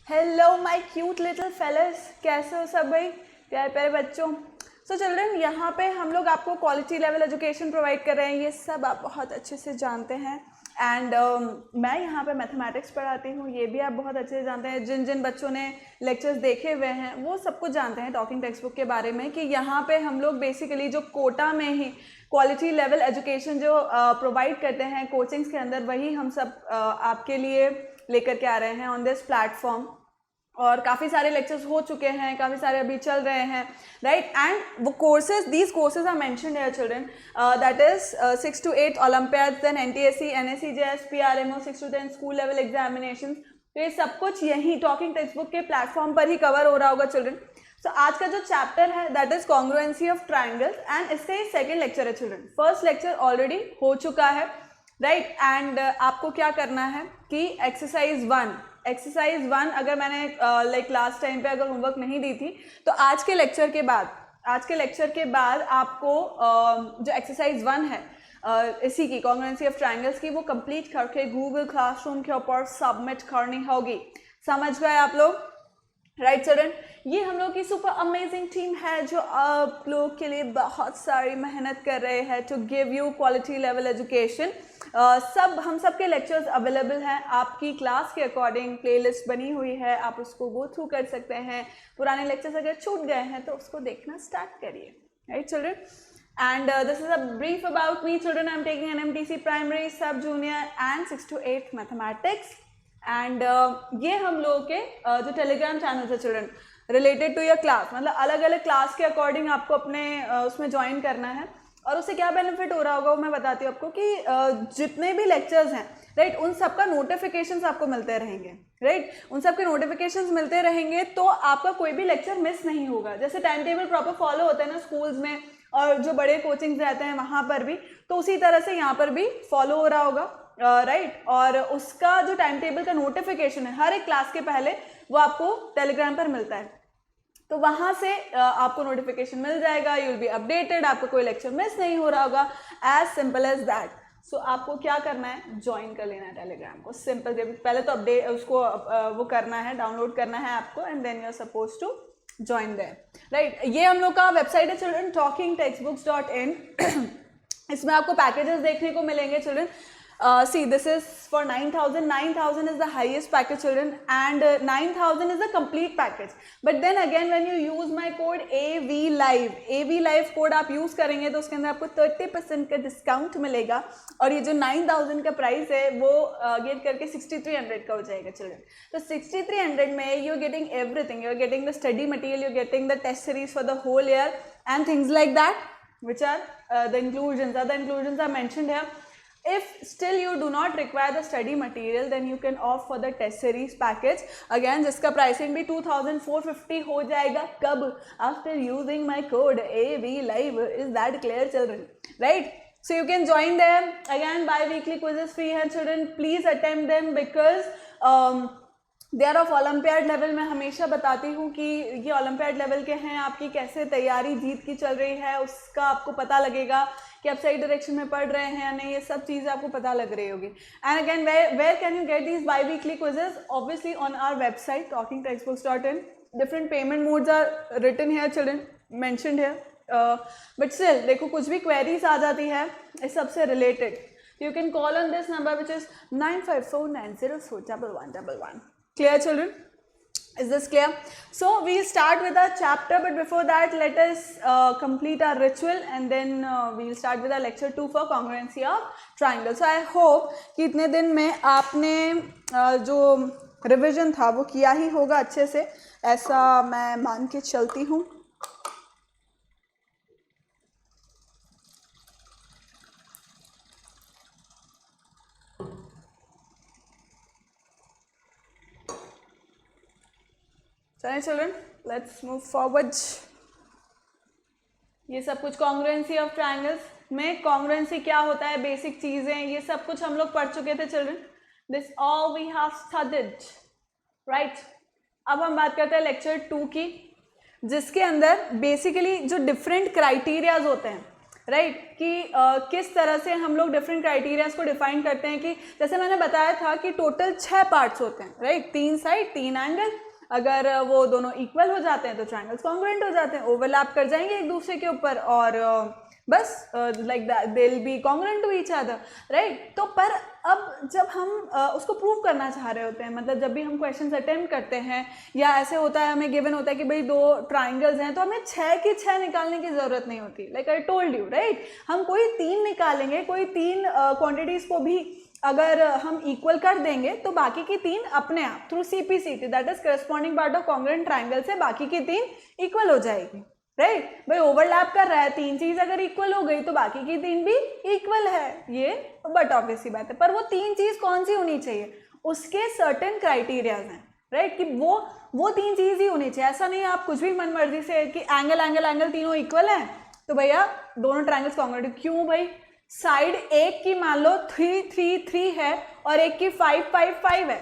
Hello my cute little फेलस, कैसे हो सब भाई, प्यारे प्यारे बच्चों। सो चिल्ड्रन, यहाँ पे हम लोग आपको क्वालिटी लेवल एजुकेशन प्रोवाइड कर रहे हैं, ये सब आप बहुत अच्छे से जानते हैं। एंड मैं यहाँ पे मैथमेटिक्स पढ़ाती हूँ, ये भी आप बहुत अच्छे से जानते हैं। जिन जिन बच्चों ने लेक्चर्स देखे हुए हैं वो सब कुछ जानते हैं टॉकिंग टेक्स्ट बुक के बारे में, कि यहाँ पे हम लोग बेसिकली जो कोटा में ही क्वालिटी लेवल एजुकेशन जो प्रोवाइड करते हैं कोचिंग्स के अंदर, वही हम सब आपके लिए लेकर के आ रहे हैं ऑन दिस प्लेटफॉर्म। और काफ़ी सारे लेक्चर्स हो चुके हैं, काफ़ी सारे अभी चल रहे हैं, राइट। एंड वो courses, these courses are mentioned here children, that is 6 to 8 olympiads, then NTSC, NSC, JS, PRMO, 6 to 10 school level examination. तो ये सब कुछ यही टॉकिंग टेक्स्ट बुक के प्लेटफॉर्म पर ही कवर हो रहा होगा चिल्ड्रन। सो आज का जो चैप्टर है that is congruency of triangles, and इससे सेकेंड लेक्चर है चिल्ड्रन। फर्स्ट लेक्चर ऑलरेडी हो चुका है, राइट। एंड आपको क्या करना है कि एक्सरसाइज 1 अगर मैंने लाइक लास्ट टाइम पे अगर होमवर्क नहीं दी थी, तो आज के लेक्चर के बाद आपको जो एक्सरसाइज 1 है इसी की कॉन्ग्रुएंसी ऑफ ट्रायंगल्स की, वो कंप्लीट करके गूगल क्लासरूम के ऊपर सबमिट करनी होगी। समझ गए आप लोग, राइट चिल्ड्रन। ये हम लोग की सुपर अमेजिंग टीम है जो आप लोग के लिए बहुत सारी मेहनत कर रहे हैं to give you quality level education. हम सब के लेक्चर्स अवेलेबल हैं आपकी क्लास के अकॉर्डिंग, प्लेलिस्ट बनी हुई है, आप उसको गो थ्रू कर सकते हैं। पुराने लेक्चर्स अगर छूट गए हैं तो उसको देखना स्टार्ट करिए, right children. And this is a brief about me children. I'm taking NMTC primary, sub junior and 6 to 8 mathematics. And ये हम लोगों के जो टेलीग्राम चैनल है children, related to your class, मतलब अलग अलग क्लास के अकॉर्डिंग आपको अपने उसमें ज्वाइन करना है। और उससे क्या बेनिफिट हो रहा होगा वो मैं बताती हूँ आपको, कि जितने भी लेक्चर्स हैं, राइट, उन सब का नोटिफिकेशंस आपको मिलते रहेंगे, राइट। उन सब के नोटिफिकेशंस मिलते रहेंगे तो आपका कोई भी लेक्चर मिस नहीं होगा। जैसे टाइम टेबल प्रॉपर फॉलो होता है ना स्कूल्स में, और जो बड़े कोचिंग्स रहते हैं वहाँ पर भी, तो उसी तरह से यहाँ पर भी फॉलो हो रहा होगा, राइट। और उसका जो टाइम टेबल का नोटिफिकेशन है हर एक क्लास के पहले, वो आपको टेलीग्राम पर मिलता है, तो वहाँ से आपको नोटिफिकेशन मिल जाएगा, यू विल बी अपडेटेड, आपको कोई लेक्चर मिस नहीं हो रहा होगा, एज सिंपल एज दैट। सो आपको क्या करना है, ज्वाइन कर लेना है टेलीग्राम को, सिंपल। पहले तो अपडेट उसको वो करना है, डाउनलोड करना है आपको, and then you are suppose to join there, right. ये हम लोग का वेबसाइट है चिल्ड्रन, talkingtextbooks.in। इसमें आपको पैकेजेस देखने को मिलेंगे children. See, this is for 9,000. 9,000 is the highest package children, and 9,000 is the complete package. But then again, when you use my code AVLIVE code आप यूज करेंगे तो उसके अंदर आपको 30% का डिस्काउंट मिलेगा, और ये जो 9,000 का प्राइस है वो गेट करके 6,300 का हो जाएगा चिल्ड्रन। तो 6,300 में you are getting everything, you are getting the study material, you are getting the test series for the whole year and things like that, which are the inclusions. Other inclusions are mentioned here. If still you do not require the study material, then you can opt for the test series package again, जिसका pricing भी 2,450 हो जाएगा। कब? After using my code AVLIVE. Is that clear children? Right? So you can join them. Again, bi-weekly quizzes free हैं children. Please attempt them because they are of olympiad level. मैं हमेशा बताती हूँ कि ये ओलंपियाड लेवल के हैं, आपकी कैसे तैयारी जीत की चल रही है उसका आपको पता लगेगा कि आप सही डायरेक्शन में पढ़ रहे हैं या नहीं, ये सब चीज़ें आपको पता लग रही होगी। And again, where can you get these biweekly quizzes? Obviously on our website talkingtextbooks.in. Different payment modes are written here children, mentioned here, but still देखो कुछ भी क्वेरीज आ जाती है इस सबसे related, you can call on this number which is 9549041111. Clear children? Is this clear? So we'll start with our chapter, but before that let us complete our ritual, and then we'll start with our lecture 2 for congruency of triangle. So I hope कि इतने दिन में आपने जो revision था वो किया ही होगा अच्छे से, ऐसा मैं मान के चलती हूँ। चलिए चिल्ड्रन, लेट्स मूव फॉरवर्ड। ये सब कुछ कॉन्ग्रुएंसी ऑफ ट्रायंगल्स में, कॉन्ग्रुएंसी क्या होता है, बेसिक चीजें, ये सब कुछ हम लोग पढ़ चुके थे children. This all we have studied, right. अब हम बात करते हैं लेक्चर 2 की, जिसके अंदर बेसिकली जो डिफरेंट क्राइटेरियाज होते हैं, राइट कि किस तरह से हम लोग डिफरेंट क्राइटेरियाज को डिफाइन करते हैं। कि जैसे मैंने बताया था कि टोटल 6 पार्ट्स होते हैं, राइट, 3 साइड 3 एंगल, अगर वो दोनों इक्वल हो जाते हैं तो ट्रायंगल्स कॉन्ग्रुएंट हो जाते हैं, ओवरलैप कर जाएंगे एक दूसरे के ऊपर और बस like that they will be congruent to each other, right. तो पर अब जब हम उसको प्रूव करना चाह रहे होते हैं, मतलब जब भी हम क्वेश्चंस अटेम्प्ट करते हैं या ऐसे होता है, हमें गिवन होता है कि भाई 2 ट्राइंगल्स हैं, तो हमें 6 की 6 निकालने की ज़रूरत नहीं होती। Like I told you, right, हम कोई 3 निकालेंगे, कोई 3 क्वांटिटीज़ को भी अगर हम इक्वल कर देंगे तो बाकी की 3 अपने आप through CP/CT that is corresponding part of congruent triangle से बाकी की 3 इक्वल हो जाएगी, राइट। भाई ओवरलैप कर रहा है, 3 चीज अगर इक्वल हो गई तो बाकी की 3 भी इक्वल है, ये बट ऑब्वियस सी बात है। पर वो 3 चीज कौन सी होनी चाहिए, उसके सर्टेन क्राइटेरियाज हैं, राइट, कि वो 3 चीज ही होनी चाहिए। ऐसा नहीं आप कुछ भी मन मर्जी से कि एंगल एंगल एंगल तीनों इक्वल हैं तो भैया दोनों ट्राइंगल्स कॉन्ग्रुएंट। क्यों भाई, साइड एक की मान लो 3 3 3 है और एक की 5 5 5 है,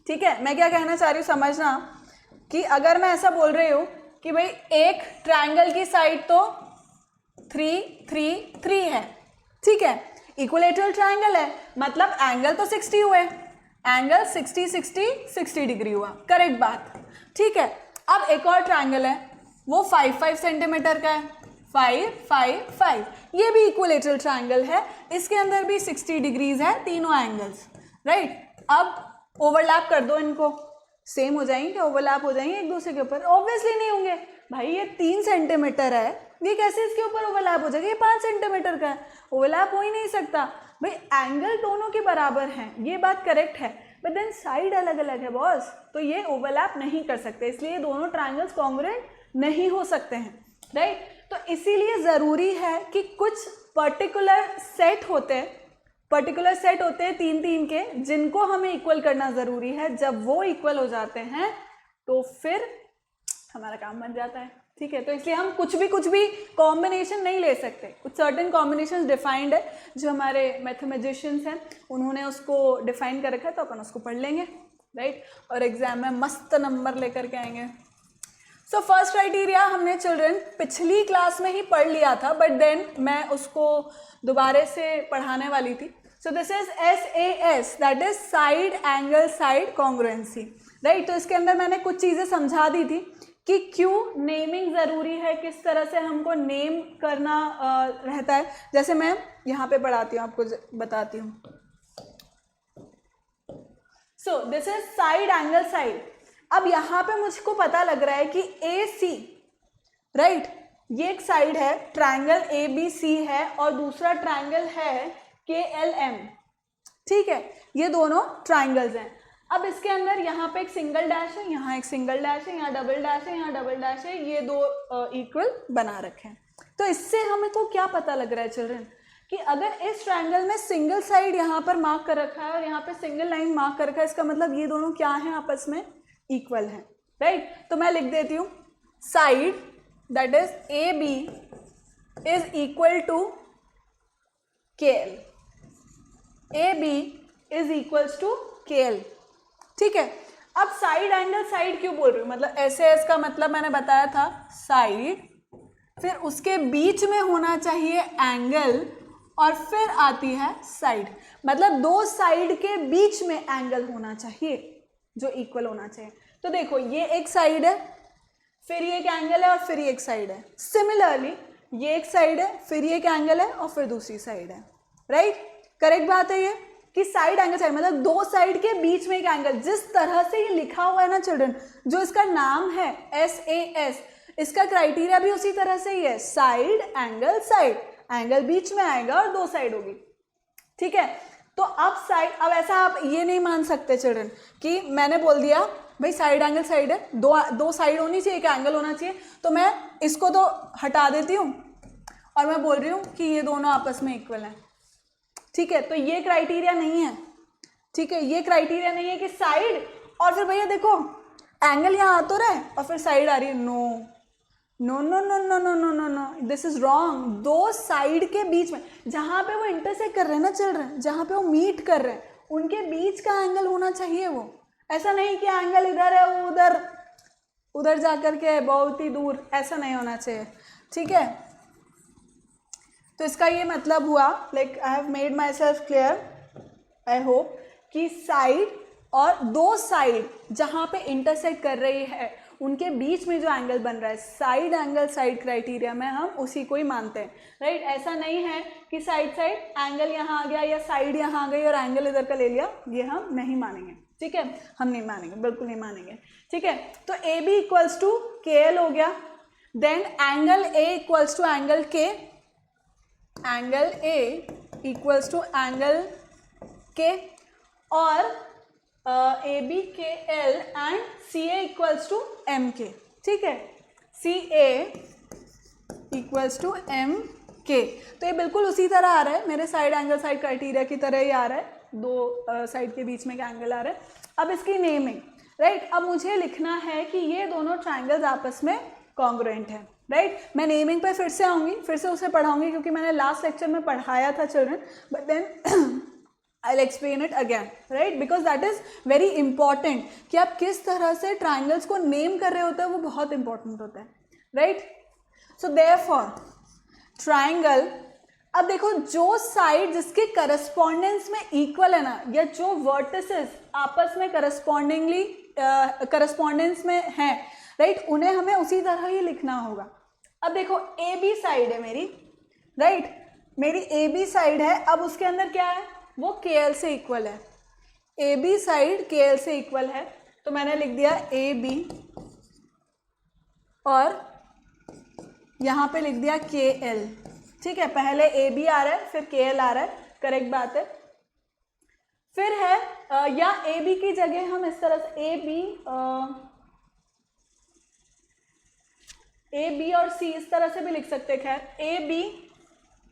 ठीक है। मैं क्या कहना चाह रही हूँ समझना, कि अगर मैं ऐसा बोल रही हूँ कि भाई एक ट्रायंगल की साइड तो 3 3 3 है, ठीक है, इक्विलेटरल ट्रायंगल है, मतलब एंगल तो 60 हुए, एंगल 60 60 60 डिग्री हुआ, करेक्ट बात, ठीक है। अब एक और ट्रायंगल है, वो 5 5 सेंटीमीटर का है, 5 5 5, ये भी इक्विलेटरल ट्रायंगल है, इसके अंदर भी 60 डिग्रीज है तीनों एंगल्स, राइट। अब ओवरलैप कर दो, इनको सेम हो जाएंगे, ओवरलैप हो जाएंगे एक दूसरे के ऊपर, ऑब्वियसली नहीं होंगे भाई। ये 3 सेंटीमीटर है, ये कैसे इसके ऊपर ओवरलैप हो जाएगा, ये 5 सेंटीमीटर का है, ओवरलैप हो ही नहीं सकता भाई। एंगल दोनों के बराबर हैं, ये बात करेक्ट है, बट देन साइड अलग अलग है बॉस, तो ये ओवरलैप नहीं कर सकते, इसलिए दोनों ट्रायंगल्स कॉन्ग्रुएंट नहीं हो सकते हैं, राइट। तो इसीलिए ज़रूरी है कि कुछ पर्टिकुलर सेट होते हैं 3 3 के, जिनको हमें इक्वल करना ज़रूरी है। जब वो इक्वल हो जाते हैं तो फिर हमारा काम बन जाता है, ठीक है। तो इसलिए हम कुछ भी कॉम्बिनेशन नहीं ले सकते, कुछ सर्टेन कॉम्बिनेशन डिफाइंड है, जो हमारे मैथमेटिशियंस हैं उन्होंने उसको डिफाइन कर रखा है, तो अपन उसको पढ़ लेंगे, राइट, और एग्जाम में मस्त नंबर लेकर के आएंगे। सो फर्स्ट क्राइटेरिया हमने चिल्ड्रन पिछली क्लास में ही पढ़ लिया था, बट देन मैं उसको दोबारा से पढ़ाने वाली थी। सो this is SAS, that is side angle side congruency, right. तो इसके अंदर मैंने कुछ चीज़ें समझा दी थी कि क्यों नेमिंग ज़रूरी है, किस तरह से हमको नेम करना रहता है। जैसे मैं यहाँ पे पढ़ाती हूँ, आपको बताती हूँ। सो this is side angle side. अब यहाँ पे मुझको पता लग रहा है कि AC, राइट, ये एक साइड है, ट्रायंगल ABC है, और दूसरा ट्रायंगल है KLM, ठीक है, ये दोनों ट्रायंगल्स हैं। अब इसके अंदर यहाँ पे एक सिंगल डैश है, यहाँ एक सिंगल डैश है, यहाँ डबल डैश है, यहाँ डबल डैश है, ये दो इक्वल बना रखे हैं। तो इससे हमें को क्या पता लग रहा है चिल्ड्रन, कि अगर इस ट्रायंगल में सिंगल साइड यहाँ पर मार्क कर रखा है और यहाँ पे सिंगल लाइन मार्क कर रखा है, इसका मतलब ये दोनों क्या है, आपस में इक्वल है, राइट। तो मैं लिख देती हूँ side that is AB is equal to KL, AB is equals to KL, ठीक है। अब साइड एंगल साइड क्यों बोल रही हूँ, मतलब SAS का मतलब मैंने बताया था साइड, फिर उसके बीच में होना चाहिए एंगल, और फिर आती है साइड, मतलब 2 साइड के बीच में एंगल होना चाहिए जो इक्वल होना चाहिए। तो देखो ये एक साइड है, फिर ये एक एंगल है, और फिर ये एक साइड है। सिमिलरली ये एक साइड है, फिर ये एक एंगल है, और फिर दूसरी साइड है, राइट। करेक्ट बात है ये कि साइड एंगल साइड मतलब 2 साइड के बीच में एक एंगल। जिस तरह से ये लिखा हुआ है ना चिल्ड्रन, जो इसका नाम है SAS, इसका क्राइटेरिया भी उसी तरह से ही है, साइड एंगल साइड, एंगल बीच में आएगा और 2 साइड होगी, ठीक है। तो अब साइड, अब ऐसा आप ये नहीं मान सकते चिल्ड्रन कि मैंने बोल दिया भाई साइड एंगल साइड है, दो साइड होनी चाहिए, एक एंगल होना चाहिए, तो मैं इसको तो हटा देती हूँ और मैं बोल रही हूँ कि ये दोनों आपस में इक्वल हैं, ठीक है। तो ये क्राइटेरिया नहीं है, ठीक है, ये क्राइटेरिया नहीं है कि साइड और फिर भैया देखो एंगल यहाँ आ तो रहा है और फिर साइड आ रही है, no no no no no no no no no, this is wrong. 2 side के बीच में जहाँ पे वो इंटरसेक्ट कर रहे हैं ना चिल्ड्रन, जहाँ पे वो मीट कर रहे हैं, उनके बीच का एंगल होना चाहिए वो, ऐसा नहीं कि एंगल इधर है वो उधर जा कर के बहुत ही दूर, ऐसा नहीं होना चाहिए, ठीक है। तो इसका ये मतलब हुआ, like I have made my self clear, I hope, कि साइड और दो साइड जहाँ पे इंटरसेक्ट कर रही है उनके बीच में जो एंगल बन रहा है, साइड एंगल साइड क्राइटेरिया में हम उसी को ही मानते हैं, राइट। ऐसा नहीं है कि साइड एंगल यहाँ आ गया या साइड यहाँ आ गई और एंगल इधर का ले लिया, ये हम नहीं मानेंगे, ठीक है, हम नहीं मानेंगे, बिल्कुल नहीं मानेंगे, ठीक है। तो A B equals to K L हो गया, then angle A equals to angle K, angle A equals to angle K, और A B K L and C A equals to M K, ठीक है, C A equals to M K. तो ये बिल्कुल उसी तरह आ रहा है, मेरे साइड एंगल साइड क्राइटेरिया की तरह ही आ रहा है, दो साइड के बीच में का एंगल आ रहा है। अब इसकी नेमिंग, राइट, अब मुझे लिखना है कि ये दोनों ट्राइंगल्स आपस में कॉन्ग्रुएंट है, राइट। मैं नेमिंग पे फिर से आऊँगी, फिर से उसे पढ़ाऊँगी क्योंकि मैंने लास्ट लेक्चर में पढ़ाया था children, but then I'll explain it again, right? Because that is very important कि आप किस तरह से ट्राइंगल्स को नेम कर रहे होते हैं, वो बहुत इंपॉर्टेंट होता है, राइट। सो therefore ट्राइंगल, अब देखो जो साइड जिसके करस्पॉन्डेंस में इक्वल है ना, या जो वर्टिसेस आपस में करस्पॉन्डिंगली करस्पॉन्डेंस में हैं, राइट, उन्हें हमें उसी तरह ही लिखना होगा। अब देखो ए बी साइड है मेरी, राइट, मेरी ए बी साइड है, अब उसके अंदर क्या है, वो के एल से इक्वल है, ए बी साइड के एल से इक्वल है, तो मैंने लिख दिया ए बी और यहाँ पे लिख दिया के एल, ठीक है। पहले ए बी आ रहा है फिर के एल आ रहा है, करेक्ट बात है। फिर है या ए बी की जगह हम इस तरह से ए बी और सी इस तरह से भी लिख सकते हैं, खैर ए बी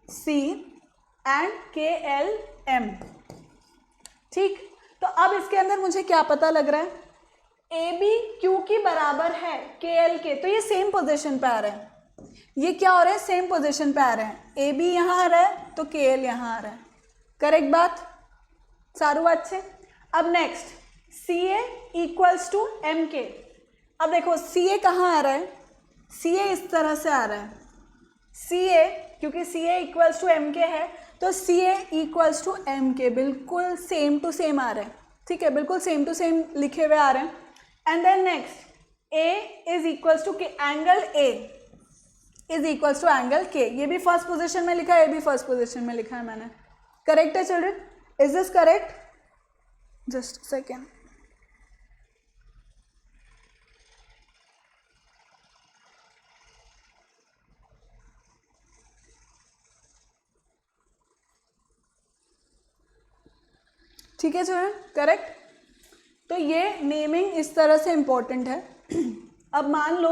सी एंड के एल एम, ठीक। तो अब इसके अंदर मुझे क्या पता लग रहा है, ए बी क्यू की बराबर है के एल के, तो ये सेम पोजीशन पे आ रहे हैं, ये क्या हो रहा है, सेम पोजीशन पे आ रहे हैं, ए बी यहाँ आ रहा है तो के एल यहाँ आ रहा है, करेक्ट बात, सारू बात से। अब next C A equals to M K, अब देखो सी ए कहाँ आ रहा है, सी ए इस तरह से आ रहा है, सी ए, क्योंकि सी ए इक्वल्स टू एम के है तो सी ए इक्वल्स टू एम के, बिल्कुल सेम टू सेम आ रहे हैं, ठीक है, बिल्कुल सेम टू सेम लिखे हुए आ रहे हैं। And then next A is equals to K, angle A is equals to angle K, ये भी फर्स्ट पोजीशन में लिखा है, ये भी फर्स्ट पोजीशन में लिखा है मैंने, करेक्ट है children, is this correct, just second. ठीक है चिल्ड्रन, करेक्ट। तो ये नेमिंग इस तरह से इम्पोर्टेंट है। अब मान लो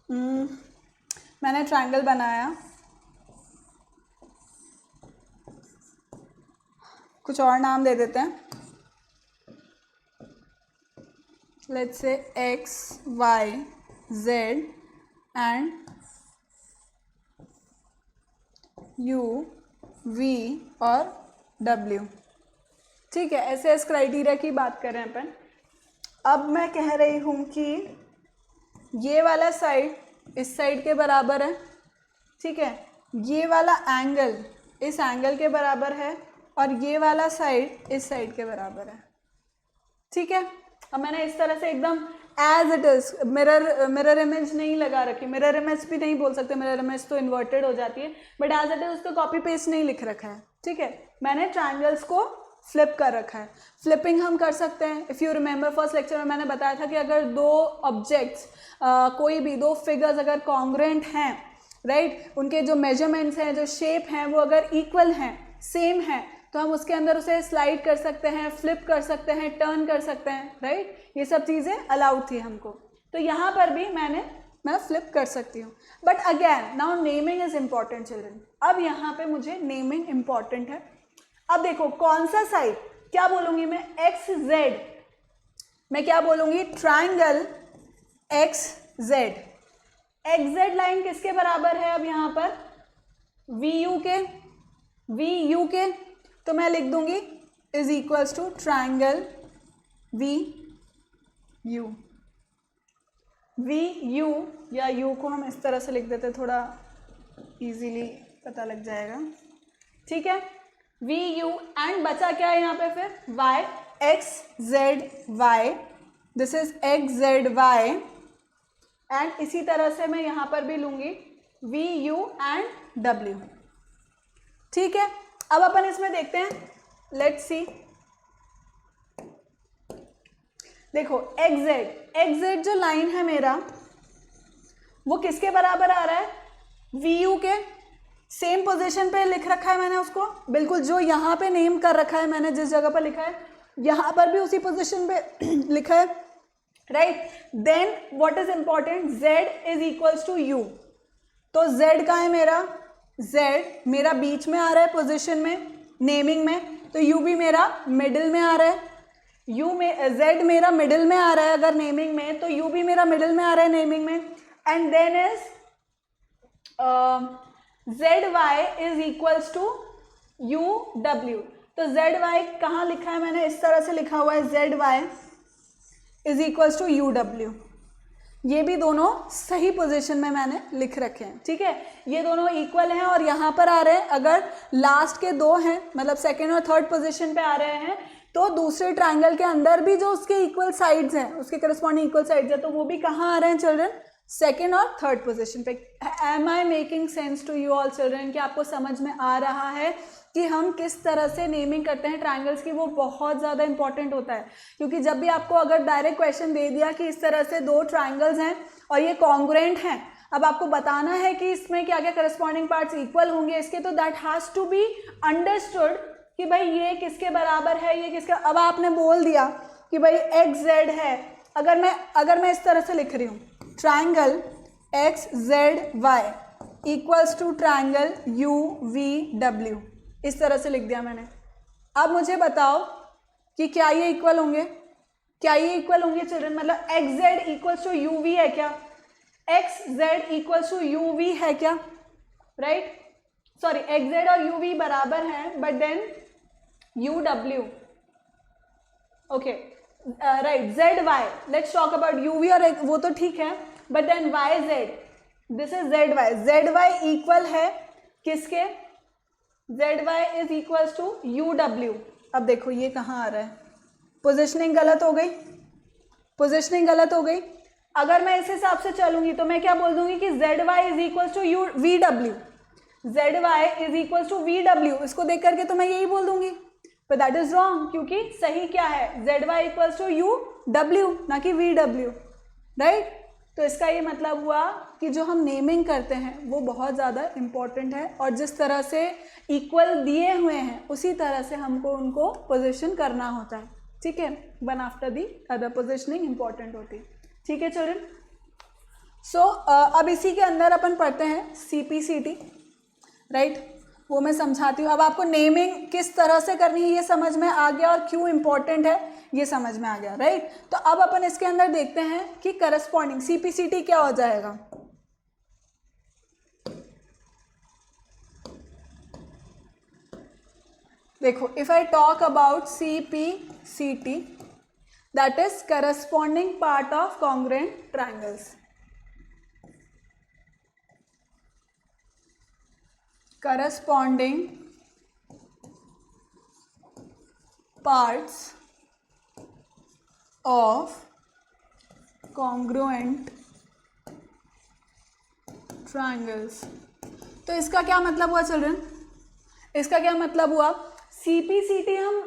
मैंने ट्रायंगल बनाया, कुछ और नाम दे देते हैं, let's say X Y Z and U V और W, ठीक है, ऐसे इस क्राइटेरिया की बात कर रहे हैं अपन। अब मैं कह रही हूँ कि ये वाला साइड इस साइड के बराबर है, ठीक है, ये वाला एंगल इस एंगल के बराबर है और ये वाला साइड इस साइड के बराबर है, ठीक है। अब मैंने इस तरह से एकदम as it is mirror image नहीं लगा रखी, मिरर इमेज भी नहीं बोल सकते, मिरर इमेज तो इन्वर्टेड हो जाती है, बट एज इट इज उसको कॉपी पेस्ट नहीं लिख रखा है, ठीक है। मैंने ट्रायंगल्स को फ्लिप कर रखा है, फ्लिपिंग हम कर सकते हैं। If you remember first lecture में मैंने बताया था कि अगर दो ऑब्जेक्ट्स कोई भी दो फिगर्स अगर कॉन्ग्रुएंट हैं, राइट, उनके जो मेजरमेंट्स हैं, जो शेप हैं, वो अगर इक्वल हैं, सेम हैं, तो हम उसके अंदर उसे स्लाइड कर सकते हैं, फ्लिप कर सकते हैं, टर्न कर सकते हैं, राइट, ये सब चीज़ें अलाउड थी हमको। तो यहाँ पर भी मैं फ्लिप कर सकती हूँ, but again now naming is important children. अब यहाँ पे मुझे नेमिंग इम्पॉर्टेंट है। अब देखो कौन सा साइड, क्या बोलूँगी मैं, एक्स जेड, मैं क्या बोलूँगी, triangle X Z, x Z line किसके बराबर है, अब यहाँ पर वी यू के, तो मैं लिख दूंगी is equals to triangle V U या यू को हम इस तरह से लिख देते, थोड़ा इजीली पता लग जाएगा, ठीक है। वी यू एंड बचा क्या है यहाँ पे फिर, Y, X Z Y, this is X Z Y, and इसी तरह से मैं यहाँ पर भी लूँगी वी यू एंड डब्ल्यू, ठीक है। अब अपन इसमें देखते हैं, लेट्स सी, देखो एक्स जेड जो लाइन है मेरा वो किसके बराबर आ रहा है, वी यू के। सेम पोजीशन पे लिख रखा है मैंने उसको, बिल्कुल जो यहाँ पे नेम कर रखा है मैंने, जिस जगह पर लिखा है यहाँ पर भी उसी पोजीशन पे लिखा है, right. Then what is important, z is equals to u, तो z का है मेरा, z मेरा बीच में आ रहा है पोजीशन में, नेमिंग में, तो u भी मेरा मिडिल में आ रहा है, u में z मेरा मिडिल में आ रहा है अगर नेमिंग में, तो u भी मेरा मिडिल में आ रहा है नेमिंग में, and then is ZY is equals to UW, तो ZY कहाँ लिखा है मैंने, इस तरह से लिखा हुआ है, ZY is equals to UW। ये भी दोनों सही पोजीशन में मैंने लिख रखे हैं, ठीक है। ये दोनों इक्वल हैं और यहाँ पर आ रहे हैं, अगर लास्ट के दो हैं मतलब सेकेंड और थर्ड पोजीशन पे आ रहे हैं, तो दूसरे ट्रायंगल के अंदर भी जो उसके इक्वल साइड्स हैं, उसके करस्पॉन्डिंग इक्वल साइड्स हैं, तो वो भी कहाँ आ रहे हैं चिल्ड्रन, सेकेंड और थर्ड पोजीशन पे। Am I making sense to you all children, कि आपको समझ में आ रहा है कि हम किस तरह से नेमिंग करते हैं ट्रायंगल्स की, वो बहुत ज़्यादा इंपॉर्टेंट होता है। क्योंकि जब भी आपको अगर डायरेक्ट क्वेश्चन दे दिया कि इस तरह से दो ट्रायंगल्स हैं और ये कॉन्ग्रुएंट हैं, अब आपको बताना है कि इसमें क्या क्या करस्पॉन्डिंग पार्ट्स इक्वल होंगे इसके, तो that has to be understood कि भाई ये किसके बराबर है, ये किसका। अब आपने बोल दिया कि भाई एक्स जेड है, अगर मैं इस तरह से लिख रही हूँ, triangle X Z Y equals to triangle U V W, इस तरह से लिख दिया मैंने। अब मुझे बताओ कि क्या ये इक्वल होंगे, क्या ये इक्वल होंगे चिल्ड्रन, मतलब X Z equals to U V है क्या, X Z equals to U V है क्या, राइट। सॉरी, एक्स जेड और यू वी बराबर हैं, but then U W, okay right, Z Y, let's talk about U V और वो तो ठीक है, but then Y Z, this is Z Y equal है किसके, Z Y is equals to U W. अब देखो ये कहाँ आ रहा है, पोजिशनिंग गलत हो गई, पोजिशनिंग गलत हो गई। अगर मैं इस हिसाब से चलूंगी तो मैं क्या बोल दूंगी कि Z Y is equals to U V W, Z Y is equals to V W, इसको देख करके तो मैं यही बोल दूंगी, but that is wrong, क्योंकि सही क्या है, ZY equals to U W, ना कि वी डब्ल्यू, राइट। तो इसका ये मतलब हुआ कि जो हम नेमिंग करते हैं वो बहुत ज़्यादा इम्पॉर्टेंट है, और जिस तरह से इक्वल दिए हुए हैं उसी तरह से हमको उनको पोजीशन करना होता है, ठीक है। One after the other positioning important होती है, ठीक है चिल्ड्रन। सो अब इसी के अंदर अपन पढ़ते हैं CPCT, राइट, वो मैं समझाती हूँ। अब आपको नेमिंग किस तरह से करनी है ये समझ में आ गया, और क्यों इम्पोर्टेंट है ये समझ में आ गया, राइट। तो अब अपन इसके अंदर देखते हैं कि करस्पॉन्डिंग CPCT क्या हो जाएगा। देखो, if I talk about CPCT, that is corresponding part of congruent triangles, corresponding parts of congruent triangles। तो इसका क्या मतलब हुआ चिल्ड्रन, इसका क्या मतलब हुआ, CPCT हम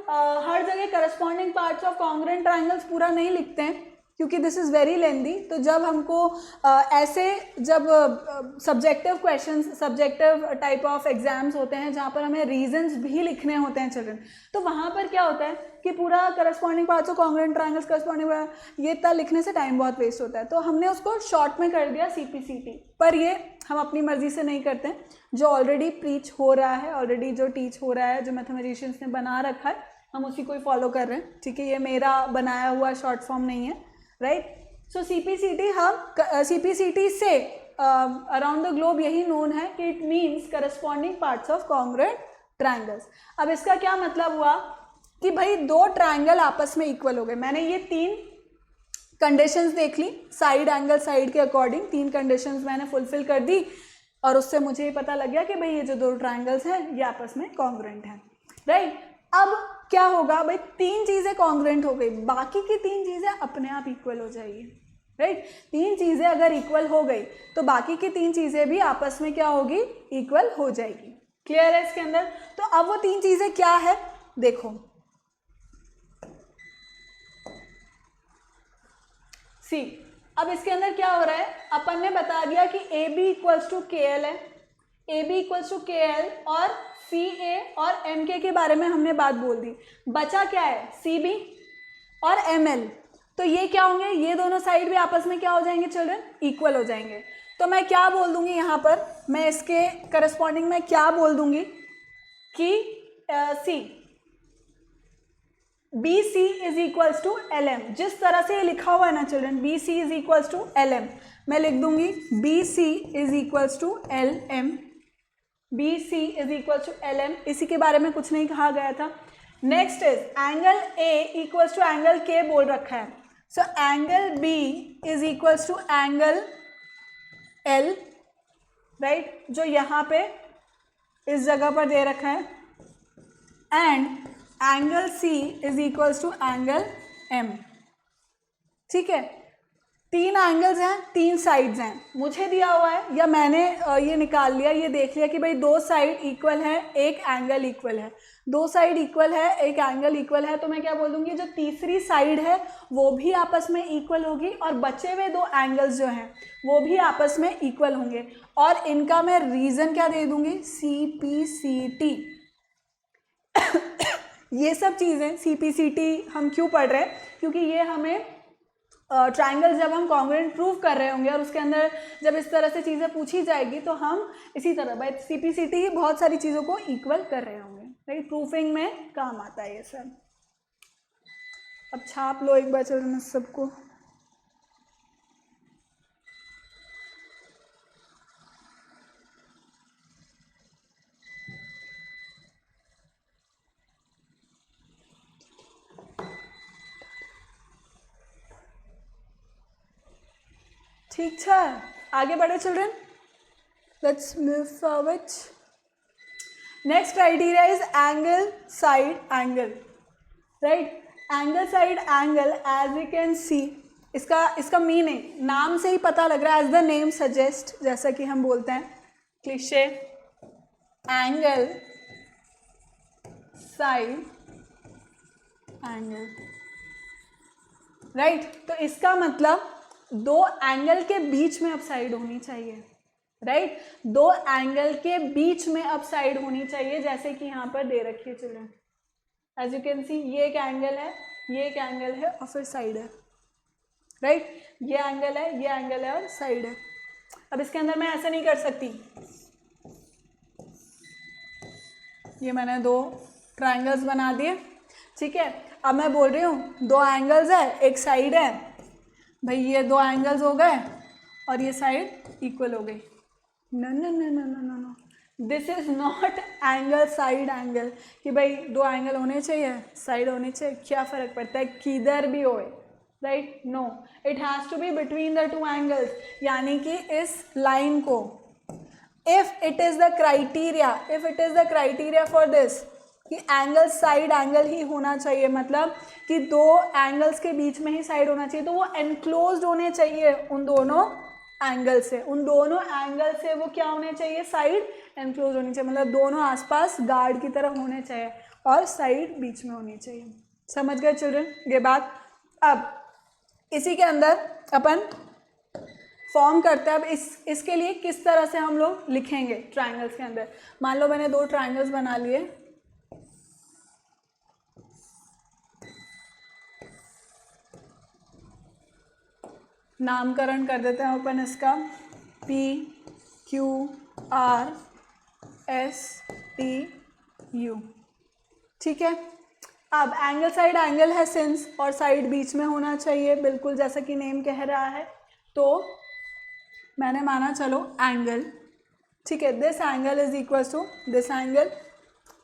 हर जगह corresponding parts of congruent triangles पूरा नहीं लिखते हैं क्योंकि दिस इज़ वेरी लेंदी। तो जब हमको ऐसे जब subjective questions, subjective type of exams होते हैं जहाँ पर हमें रीजंस भी लिखने होते हैं चिल्ड्रन, तो वहाँ पर क्या होता है कि पूरा corresponding parts of congruent triangles, corresponding, ये इतना लिखने से टाइम बहुत वेस्ट होता है, तो हमने उसको शॉर्ट में कर दिया CPCT। पर ये हम अपनी मर्जी से नहीं करते हैं, जो ऑलरेडी प्रीच हो रहा है, ऑलरेडी जो टीच हो रहा है, जो मैथमेटिशियंस ने बना रखा है, हम उसी को ही फॉलो कर रहे हैं, ठीक है। ये मेरा बनाया हुआ शॉर्ट फॉर्म नहीं है, राइट। सो CPCT हम CPCT से अराउंड द ग्लोब यही नोन है कि it means corresponding parts of congruent triangles. अब इसका क्या मतलब हुआ कि भाई दो ट्रायंगल आपस में इक्वल हो गए। मैंने ये 3 कंडीशंस देख ली, साइड एंगल साइड के अकॉर्डिंग 3 कंडीशंस मैंने फुलफिल कर दी। और उससे मुझे ये पता लग गया कि भाई ये जो दो ट्राइंगल्स हैं ये आपस में कॉन्ग्रुएंट हैं, राइट। अब क्या होगा भाई, तीन चीज़ें कॉन्ग्रुएंट हो गई, बाकी की तीन चीज़ें अपने आप इक्वल हो जाएगी, राइट। तीन चीज़ें अगर इक्वल हो गई तो बाकी की तीन चीज़ें भी आपस में क्या होगी, इक्वल हो जाएगी। क्लियर है इसके अंदर। तो अब वो तीन चीज़ें क्या है, देखो सी। अब इसके अंदर क्या हो रहा है, अपन ने बता दिया कि ए B equals to K L है, ए B equals to K L, और सी ए और एम के बारे में हमने बात बोल दी। बचा क्या है, सी बी और एम एल। तो ये क्या होंगे, ये दोनों साइड भी आपस में क्या हो जाएंगे चिल्ड्रन, इक्वल हो जाएंगे। तो मैं क्या बोल दूंगी यहाँ पर, मैं इसके करस्पॉन्डिंग में क्या बोल दूंगी कि C B C is equals to L M. जिस तरह से ये लिखा हुआ है ना children, B C is equals to L M, मैं लिख दूंगी B C is equals to L M, B C is equals to L M. इसी के बारे में कुछ नहीं कहा गया था। Next is angle A equals to angle K बोल रखा है, so angle B is equals to angle L, right, जो यहाँ पे इस जगह पर दे रखा है, and angle C is equals to angle M. ठीक है, तीन एंगल्स हैं, तीन साइड्स हैं, मुझे दिया हुआ है या मैंने ये निकाल लिया, ये देख लिया कि भाई दो साइड इक्वल है, एक एंगल इक्वल है, दो साइड इक्वल है, एक एंगल इक्वल है। तो मैं क्या बोल दूंगी, जो तीसरी साइड है वो भी आपस में इक्वल होगी और बचे हुए दो एंगल्स जो हैं वो भी आपस में इक्वल होंगे। और इनका मैं रीज़न क्या दे दूंगी, सी पी सी टी। ये सब चीज़ें सी पी सी टी हम क्यों पढ़ रहे हैं, क्योंकि ये हमें ट्राइंगल जब हम कॉन्ग्रुएंट प्रूव कर रहे होंगे और उसके अंदर जब इस तरह से चीज़ें पूछी जाएगी तो हम इसी तरह by C P C T ही बहुत सारी चीज़ों को इक्वल कर रहे होंगे, राइट। प्रूफिंग में काम आता है ये सब। अब छाप लो एक बार चिल्ड्रन सबको। ठीक है, आगे बढ़े children, let's move forward. Next criteria is angle side angle, right. Angle side angle as you can see, इसका मीनिंग नाम से ही पता लग रहा है, एज द नेम सजेस्ट, जैसा कि हम बोलते हैं cliché, angle side angle, right. तो इसका मतलब दो एंगल के बीच में अपसाइड होनी चाहिए, राइट। दो एंगल के बीच में अपसाइड होनी चाहिए, जैसे कि यहाँ पर दे रखी है children, as you can see, ये एक एंगल है, ये एक एंगल है और फिर साइड है, राइट। ये एंगल है, ये एंगल है और साइड है। अब इसके अंदर मैं ऐसा नहीं कर सकती, ये मैंने दो ट्राइंगल्स बना दिए, ठीक है। अब मैं बोल रही हूँ दो एंगल्स है, एक साइड है, भाई ये दो एंगल्स हो गए और ये साइड इक्वल हो गई। No no no no no no no, this is not angle side angle कि भाई दो एंगल होने चाहिए, साइड होनी चाहिए, क्या फ़र्क पड़ता है किधर भी होए, right. No, it has to be between the two angles, यानी कि इस लाइन को, if it is the criteria for this कि एंगल साइड एंगल ही होना चाहिए, मतलब कि दो एंगल्स के बीच में ही साइड होना चाहिए, तो वो एनक्लोज्ड होने चाहिए उन दोनों एंगल से, उन दोनों एंगल से वो क्या होने चाहिए, साइड एनक्लोज होनी चाहिए, मतलब दोनों आसपास गार्ड की तरह होने चाहिए और साइड बीच में होनी चाहिए। समझ गए चिल्ड्रन ये बात। अब इसी के अंदर अपन फॉर्म करते हैं। अब इसके लिए किस तरह से हम लोग लिखेंगे ट्राइंगल्स के अंदर, मान लो मैंने दो ट्राइंगल्स बना लिए, नामकरण कर देते हैं अपन इसका P Q R S T U, ठीक है। अब एंगल साइड एंगल है सिंस, और साइड बीच में होना चाहिए, बिल्कुल जैसा कि नेम कह रहा है, तो मैंने माना चलो एंगल, ठीक है, this angle is equal to this angle,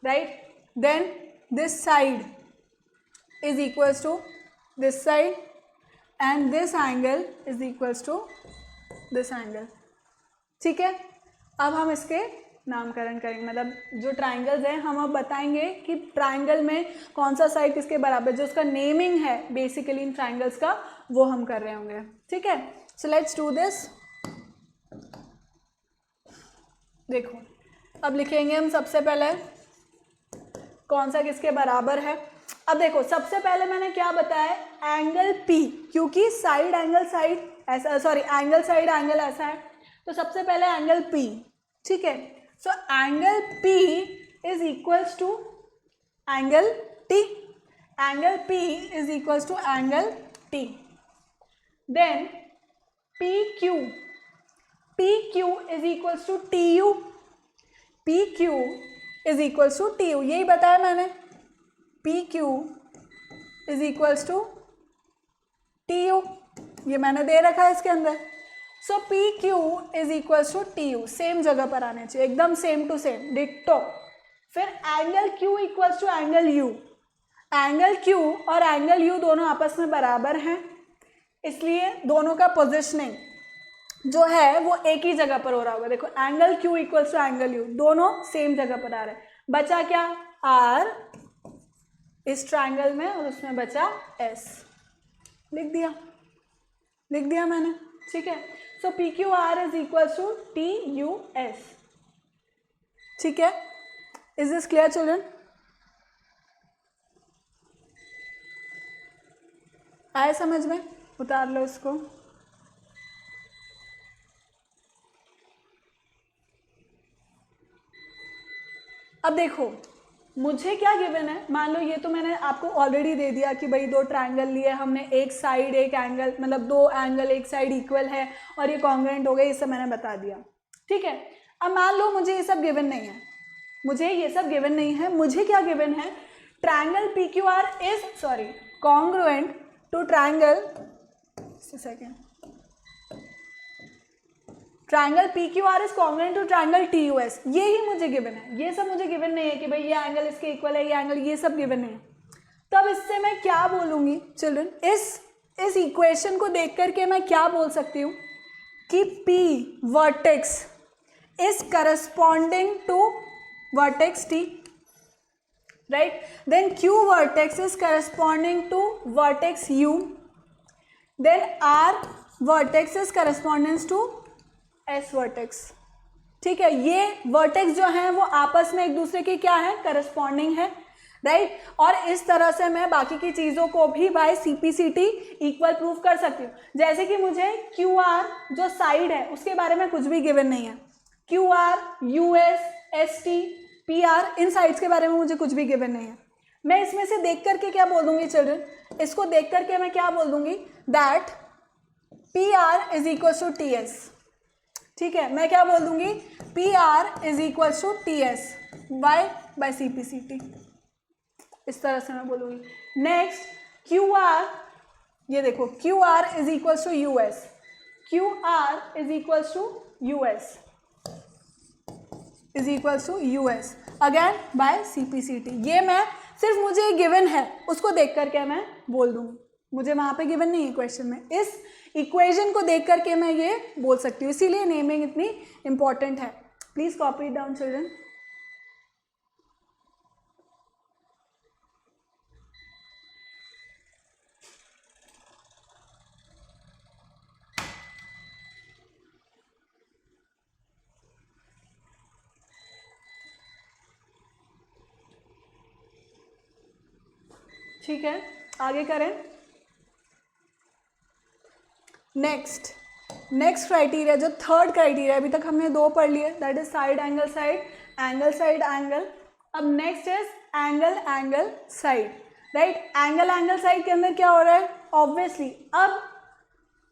right. Then this side is equal to this side and this angle is equals to this angle, ठीक है। अब हम इसके नामकरण करेंगे, मतलब जो ट्राइंगल्स हैं हम अब बताएंगे कि ट्राइंगल में कौन सा साइड किसके बराबर, जो उसका नेमिंग है बेसिकली इन ट्राइंगल्स का, वो हम कर रहे होंगे। ठीक है, सो लेट्स डू दिस। देखो अब लिखेंगे हम सबसे पहले कौन सा किसके बराबर है। अब देखो सबसे पहले मैंने क्या बताया, एंगल P, क्योंकि साइड एंगल साइड ऐसा, सॉरी एंगल साइड एंगल ऐसा है, तो सबसे पहले एंगल P। ठीक है, so angle P is equals to angle T, angle P is equals to angle T। Then PQ, PQ is equals to TU, PQ is equals to TU, यही बताया मैंने, PQ is equals to TU, ये मैंने दे रखा है इसके अंदर। So PQ is equals to TU, same जगह पर आने चाहिए, एकदम सेम टू सेम, डिक्टो। फिर angle Q equals to angle U, angle Q और एंगल U दोनों आपस में बराबर हैं, इसलिए दोनों का पोजिशनिंग जो है वो एक ही जगह पर हो रहा होगा। देखो angle Q equals to angle U, दोनों सेम जगह पर आ रहे हैं। बचा क्या, R इस ट्राइंगल में और उसमें बचा S, लिख दिया मैंने। ठीक है, so PQR is equals to TUS। ठीक है, इज दिस क्लियर चिल्ड्रन? आए समझ में? उतार लो इसको। अब देखो मुझे क्या गिवन है, मान लो ये तो मैंने आपको ऑलरेडी दे दिया कि भाई दो ट्रायंगल लिए हमने, एक साइड एक एंगल, मतलब दो एंगल एक साइड इक्वल है और ये कॉन्ग्रुएंट हो गए, ये सब मैंने बता दिया। ठीक है, अब मान लो मुझे ये सब गिवन नहीं है, मुझे क्या गिवन है, triangle PQR is congruent to triangle, triangle PQR is congruent to triangle TUS, ये ही मुझे गिवन है। ये सब मुझे गिवन नहीं है कि भाई ये एंगल इसके इक्वल है, ये एंगल, ये सब गिवन नहीं है। तो अब इससे मैं क्या बोलूँगी चिल्ड्रन, इस इक्वेशन को देख करके मैं क्या बोल सकती हूँ कि P vertex is corresponding to vertex T, right, then Q vertex is corresponding to vertex U, then R vertex is correspondence to S vertex. ठीक है, ये वर्टेक्स जो हैं वो आपस में एक दूसरे के क्या है, करस्पॉन्डिंग है, राइट। और इस तरह से मैं बाकी की चीज़ों को भी बाय CPCT इक्वल प्रूफ कर सकती हूँ। जैसे कि मुझे QR जो साइड है उसके बारे में कुछ भी गिवन नहीं है, QR, US, ST, PR, इन साइड्स के बारे में मुझे कुछ भी गिवन नहीं है। मैं इसमें से देख करके क्या बोल दूंगी चिल्ड्रन, इसको देख करके मैं क्या बोल दूंगी, that PR is equal to TS। ठीक है, मैं क्या बोल दूंगी, PR is equal to TS by CPCT, इस तरह से मैं बोलूँगी। नेक्स्ट QR, ये देखो QR is equal to US, QR is equal to US, is equal to US again by CPCT। ये मैं सिर्फ मुझे गिवन है उसको देख करके मैं बोल दूँगी, मुझे वहाँ पे गिवन नहीं है क्वेश्चन में, इस इक्वेशन को देख करके मैं ये बोल सकती हूँ, इसीलिए नेमिंग इतनी इंपॉर्टेंट है। Please copy it down children. ठीक है, आगे करें। नेक्स्ट क्राइटेरिया, जो थर्ड क्राइटेरिया, अभी तक हमने दो पढ़ लिए, that is side angle side, angle side angle. अब next is angle side, right. Angle side के अंदर क्या हो रहा है, ऑब्वियसली अब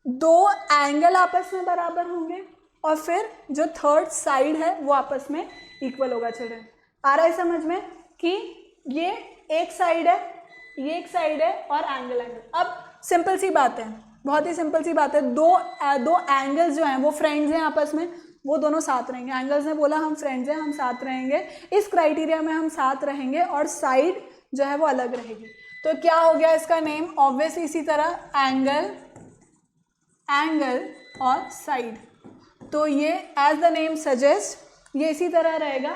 दो एंगल आपस में बराबर होंगे और फिर जो थर्ड साइड है वो आपस में इक्वल होगा। चिल्ड्रन आ रहा है समझ में कि ये एक साइड है, ये एक साइड है और एंगल। अब सिंपल सी बात है, बहुत ही सिंपल सी बात है, दो एंगल्स जो हैं वो फ्रेंड्स हैं आपस में, वो दोनों साथ रहेंगे। एंगल्स ने बोला हम फ्रेंड्स हैं, हम साथ रहेंगे, इस क्राइटेरिया में हम साथ रहेंगे और साइड जो है वो अलग रहेगी। तो क्या हो गया इसका नेम, ऑब्वियसली इसी तरह एंगल और साइड, तो ये एज द नेम सजेस्ट ये इसी तरह रहेगा,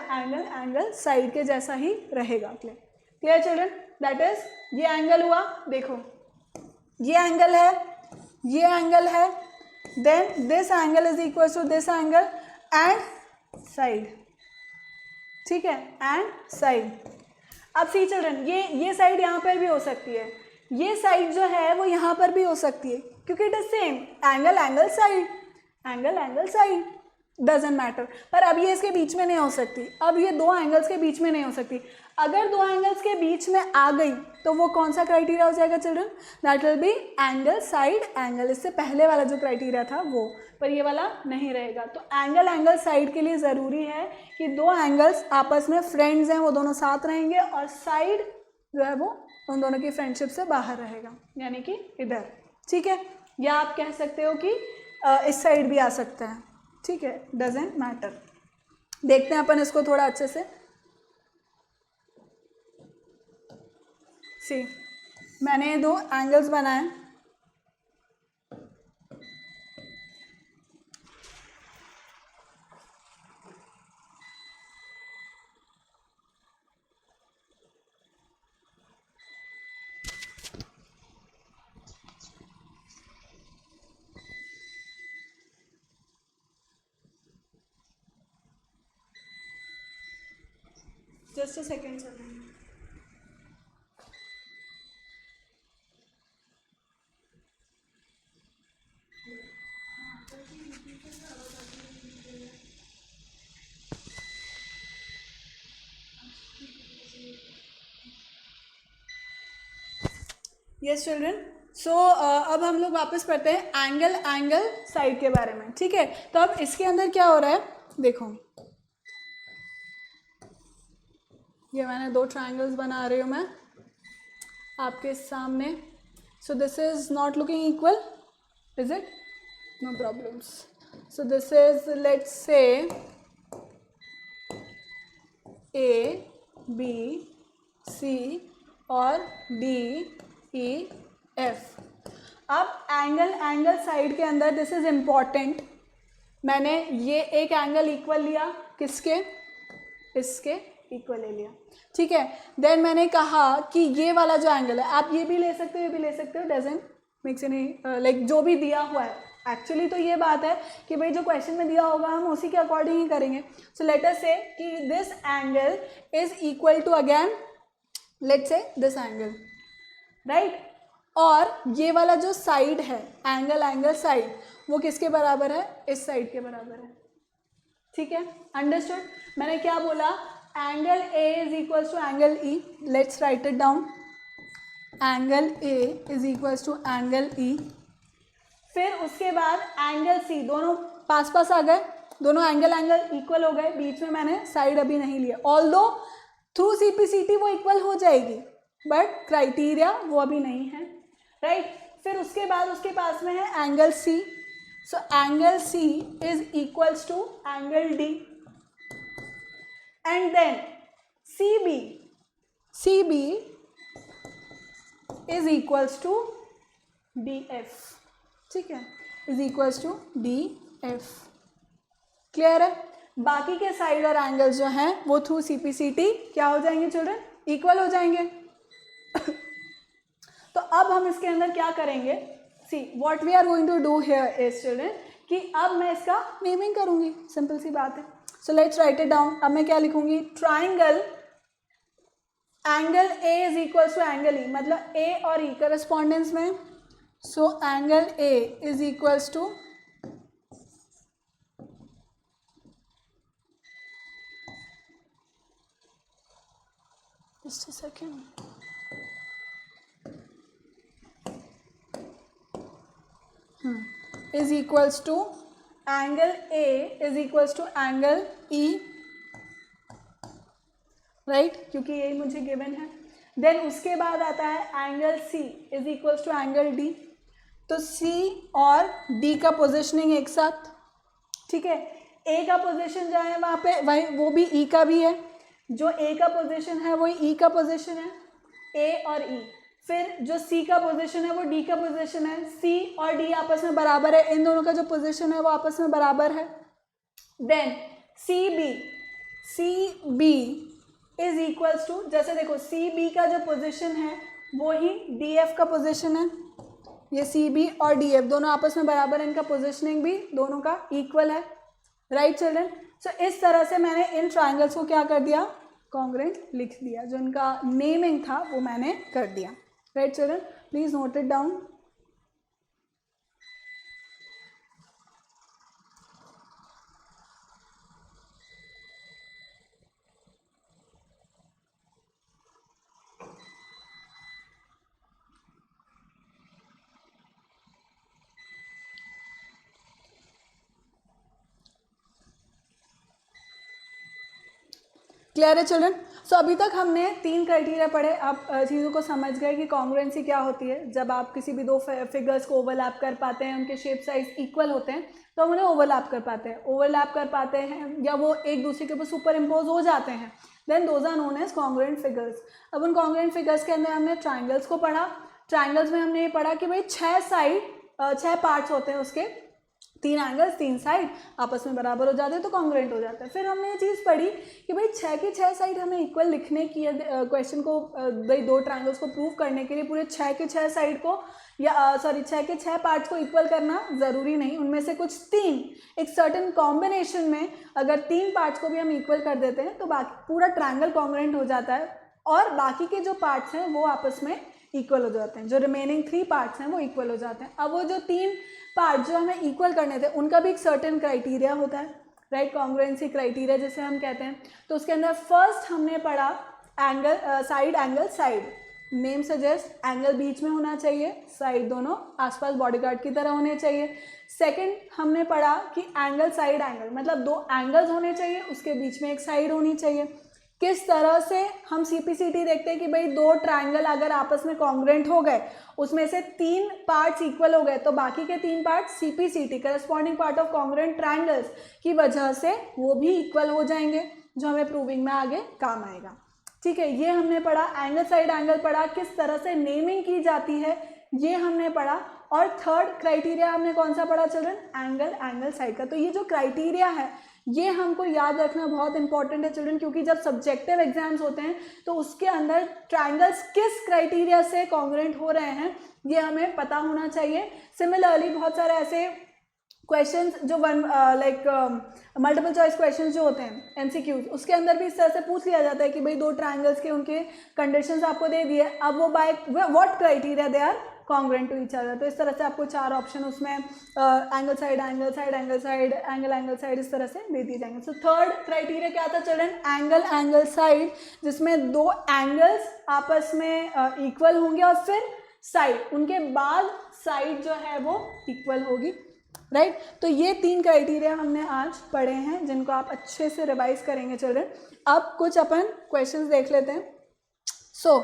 एंगल साइड के जैसा ही रहेगा। Clear children? दैट इज ये एंगल हुआ, देखो ये एंगल है, ये एंगल है, then this angle is equal to this angle and side, ठीक है, एंड साइड। अब सी चिल्ड्रन, ये साइड यहाँ पर भी हो सकती है, ये साइड जो है वो यहाँ पर भी हो सकती है, क्योंकि it is same angle side doesn't matter. पर अब ये इसके बीच में नहीं हो सकती, अब ये दो एंगल्स के बीच में नहीं हो सकती। अगर दो एंगल्स के बीच में आ गई तो वो कौन सा क्राइटेरिया हो जाएगा children? That will be angle side angle. इससे पहले वाला जो क्राइटेरिया था वो, पर ये वाला नहीं रहेगा। तो एंगल साइड के लिए ज़रूरी है कि दो एंगल्स आपस में फ्रेंड्स हैं, वो दोनों साथ रहेंगे, और साइड जो है वो उन दोनों की फ्रेंडशिप से बाहर रहेगा, यानी कि इधर, ठीक है। या आप कह सकते हो कि इस साइड भी आ सकता है, ठीक है, डजेंट मैटर। देखते हैं अपन इसको थोड़ा अच्छे से। सी, मैंने दो एंगल्स बनाए, जस्ट अ सेकेंड चल रही है। यस चिल्ड्रन, सो अब हम लोग वापस पढ़ते हैं एंगल साइड के बारे में, ठीक है। तो अब इसके अंदर क्या हो रहा है, देखो ये मैंने दो ट्रायंगल्स बना रही हूँ मैं आपके सामने। So this is not looking equal, is it? No problems. So this is, let's say A B C और डी ई एफ। अब एंगल साइड के अंदर दिस इज इम्पॉर्टेंट, मैंने ये एक एंगल इक्वल लिया, किसके? इसके इक्वल ले लिया, ठीक है। देन मैंने कहा कि ये वाला जो एंगल है, आप ये भी ले सकते हो, ये भी ले सकते हो, डजेंट मेक्स एनी, लाइक जो भी दिया हुआ है। एक्चुअली तो ये बात है कि भाई जो क्वेश्चन में दिया होगा हम उसी के अकॉर्डिंग ही करेंगे। सो लेट अस से कि this angle is equal to, again let's say this angle, right. और ये वाला जो साइड है, एंगल साइड, वो किसके बराबर है? इस साइड के बराबर है, ठीक है। अंडरस्टूड? मैंने क्या बोला? Angle A is equal to angle E, let's write it down. Angle A is equal to angle E, फिर उसके बाद एंगल सी, दोनों पास पास आ गए, दोनों एंगल इक्वल हो गए, बीच में मैंने साइड अभी नहीं लिया, ऑल्दो थ्रू सीपीसीटी वो इक्वल हो जाएगी, बट क्राइटेरिया वो अभी नहीं है, राइट। फिर उसके बाद उसके पास में है angle C, so angle C is equals to angle D, and then C B is equals to D F, ठीक है, is equals to D F. Clear है? बाकी के साइड और एंगल्स जो हैं वो थ्रू सीपीसीटी क्या हो जाएंगे चिल्ड्रन? इक्वल हो जाएंगे। तो अब हम इसके अंदर क्या करेंगे? See what we are going to do here is children, कि अब मैं इसका नेमिंग करूंगी, सिंपल सी बात है। So let's write it down. अब मैं क्या लिखूंगी? Triangle angle A is equal to angle E, मतलब ए और ई करस्पॉन्डेंस में। So angle A is equals to just a second, is equals to angle A is equals to angle E, right, क्योंकि यही मुझे given है। Then उसके बाद आता है angle C is equals to angle D, तो C और D का पोजिशनिंग एक साथ, ठीक है। A का पोजिशन जो है वहाँ पे वही, वो भी E का भी है, जो A का पोजीशन है वही E का पोजीशन है, A और E। फिर जो C का पोजीशन है वो D का पोजीशन है, C और D आपस में बराबर है, इन दोनों का जो पोजीशन है वो आपस में बराबर है, then C B is equals to, जैसे देखो सी बी का जो पोजिशन है वो ही डी एफ का पोजिशन है, ये सी बी और डी एफ दोनों आपस में बराबर है, इनका पोजिशनिंग भी दोनों का इक्वल है, राइट चिल्ड्रन। सो इस तरह से मैंने इन ट्राइंगल्स को क्या कर दिया, कॉन्ग्रुएंट लिख दिया, जो इनका नेमिंग था वो मैंने कर दिया, right children, please note it down. Clear है चिल्ड्रन। सो अभी तक हमने 3 क्राइटेरिया पढ़े, आप चीज़ों को समझ गए कि कॉन्ग्रुएंसी क्या होती है। जब आप किसी भी 2 फिगर्स को ओवरलैप कर पाते हैं, उनके शेप साइज इक्वल होते हैं, तो हम उन्हें ओवरलैप कर पाते हैं या वो एक दूसरे के ऊपर सुपर इम्पोज हो जाते हैं, then those are known as congruent figures. अब उन कॉन्ग्रुएंट फिगर्स के अंदर हमने ट्राइंगल्स को पढ़ा। ट्राइंगल्स में हमने ये पढ़ा कि भाई 6 पार्ट्स होते हैं, उसके 3 एंगल्स 3 साइड आपस में बराबर हो जाते हैं तो कॉन्ग्रुएंट हो जाता है। फिर हमने ये चीज़ पढ़ी कि भाई 6 की 6 साइड हमें इक्वल लिखने की, क्वेश्चन को भाई 2 ट्राइंगल्स को प्रूव करने के लिए पूरे 6 की 6 साइड को या 6 के 6 पार्ट्स को इक्वल करना ज़रूरी नहीं, उनमें से कुछ 3 एक सर्टेन कॉम्बिनेशन में अगर 3 पार्ट्स को भी हम इक्वल कर देते हैं तो बाकी पूरा ट्राइंगल कॉन्ग्रुएंट हो जाता है और बाकी के जो पार्ट्स हैं वो आपस में इक्वल हो जाते हैं, जो रिमेनिंग 3 पार्ट्स हैं वो इक्वल हो जाते हैं। अब वो जो 3 पार्ट जो हमें इक्वल करने थे उनका भी एक सर्टेन क्राइटेरिया होता है, राइट, कॉन्ग्रुएंसी क्राइटेरिया जिसे हम कहते हैं। तो उसके अंदर फर्स्ट हमने पढ़ा angle side, name suggest angle बीच में होना चाहिए, साइड दोनों आसपास बॉडीगार्ड की तरह होने चाहिए। सेकंड हमने पढ़ा कि एंगल साइड एंगल मतलब 2 एंगल्स होने चाहिए, उसके बीच में एक साइड होनी चाहिए। किस तरह से हम सीपीसीटी देखते हैं कि भाई 2 ट्राइंगल अगर आपस में कॉन्ग्रुएंट हो गए, उसमें से 3 पार्ट्स इक्वल हो गए तो बाकी के 3 part CPCT corresponding part of congruent triangles की वजह से वो भी इक्वल हो जाएंगे, जो हमें प्रूविंग में आगे काम आएगा। ठीक है, ये हमने पढ़ा। एंगल साइड एंगल पढ़ा, किस तरह से नेमिंग की जाती है ये हमने पढ़ा। और थर्ड क्राइटेरिया हमने कौन सा पढ़ा चिल्ड्रन, एंगल साइड का। तो ये जो क्राइटेरिया है ये हमको याद रखना बहुत इंपॉर्टेंट है चिल्ड्रन, क्योंकि जब सब्जेक्टिव एग्जाम्स होते हैं तो उसके अंदर ट्राइंगल्स किस क्राइटेरिया से कॉन्ग्रुएंट हो रहे हैं ये हमें पता होना चाहिए। सिमिलरली बहुत सारे ऐसे क्वेश्चंस जो मल्टीपल चॉइस क्वेश्चंस जो होते हैं एमसीक्यूज, उसके अंदर भी इस तरह से पूछ लिया जाता है कि भाई 2 ट्राइंगल्स के उनके कंडीशंस आपको दे दिए, अब वो by what criteria they are congruent to each other. तो इस तरह से आपको 4 ऑप्शन उसमें एंगल साइड एंगल साइड इस तरह से दे दिए जाएंगे। सो थर्ड क्राइटेरिया क्या था चिल्ड्रन, एंगल साइड, जिसमें 2 एंगल्स आपस में इक्वल होंगे और फिर साइड, उनके बाद साइड जो है वो इक्वल होगी, राइट। तो ये 3 क्राइटेरिया हमने आज पढ़े हैं जिनको आप अच्छे से रिवाइज करेंगे चिल्ड्रन। अब कुछ अपन क्वेश्चंस देख लेते हैं। So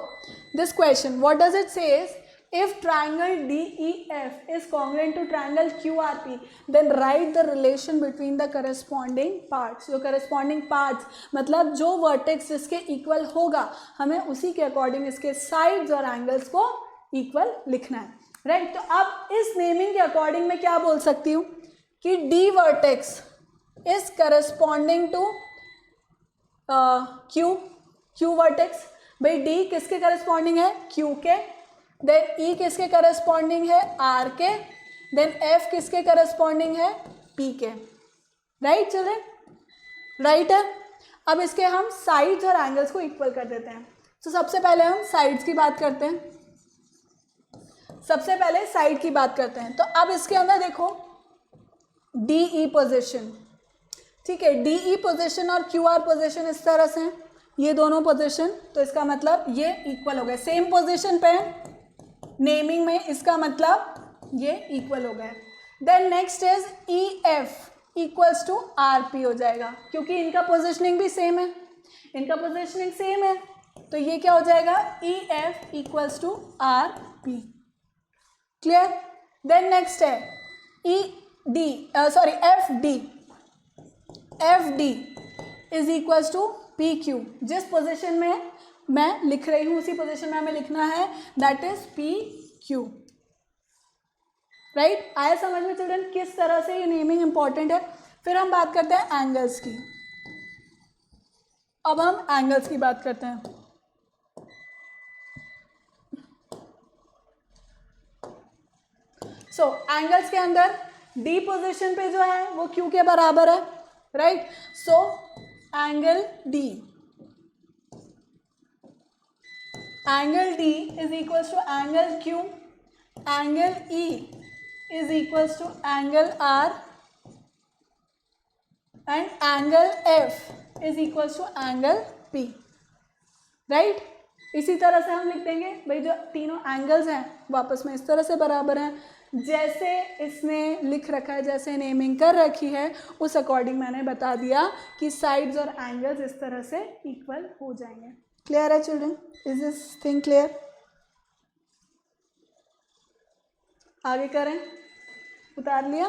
this question, what does it says, if triangle DEF is congruent to triangle QRP then write the relation between the corresponding parts। जो corresponding parts मतलब जो vertex जिसके equal होगा हमें उसी के according इसके sides और angles को equal लिखना है, राइट। तो अब इस नेमिंग के अकॉर्डिंग मैं क्या बोल सकती हूँ कि D vertex is corresponding to Q vertex। भाई D किसके corresponding है, Q के, देन E किसके करस्पॉन्डिंग है, R के, देन F किसके करस्पॉन्डिंग है, P के, राइट चिल्ड्रन, राइट है। अब इसके हम साइड्स और एंगल्स को इक्वल कर देते हैं। तो सबसे पहले हम साइड्स की बात करते हैं, सबसे पहले साइड की बात करते हैं। तो अब इसके अंदर देखो DE पोजिशन, ठीक है, DE पोजिशन और QR पोजिशन इस तरह से हैं, ये दोनों पोजिशन, तो इसका मतलब ये इक्वल हो गए, सेम पोजिशन पे नेमिंग में, इसका मतलब ये इक्वल हो गए। Then next is EF equals to RP हो जाएगा, क्योंकि इनका पोजिशनिंग भी सेम है, इनका पोजिशनिंग सेम है, तो ये क्या हो जाएगा, EF equals to RP, clear. Then next है FD is equals to PQ। जिस पोजिशन में मैं लिख रही हूँ उसी पोजीशन में हमें लिखना है, दैट इज PQ, राइट। आया समझ में चिल्ड्रन किस तरह से ये नेमिंग इंपॉर्टेंट है। फिर हम बात करते हैं एंगल्स की। अब हम एंगल्स की बात करते हैं। सो एंगल्स के अंदर डी पोजीशन पे जो है वो क्यू के बराबर है, right. So angle D, angle D is equals to angle Q, angle E is equals to angle R and angle F is equals to angle P, right. इसी तरह से हम लिख देंगे भाई जो तीनों एंगल्स हैं वो आपस में इस तरह से बराबर हैं, जैसे इसने लिख रखा है, जैसे नेमिंग कर रखी है उस अकॉर्डिंग मैंने बता दिया कि साइड्स और एंगल्स इस तरह से इक्वल हो जाएंगे। क्लियर है children? Is this thing clear? आगे करें, उतार लिया।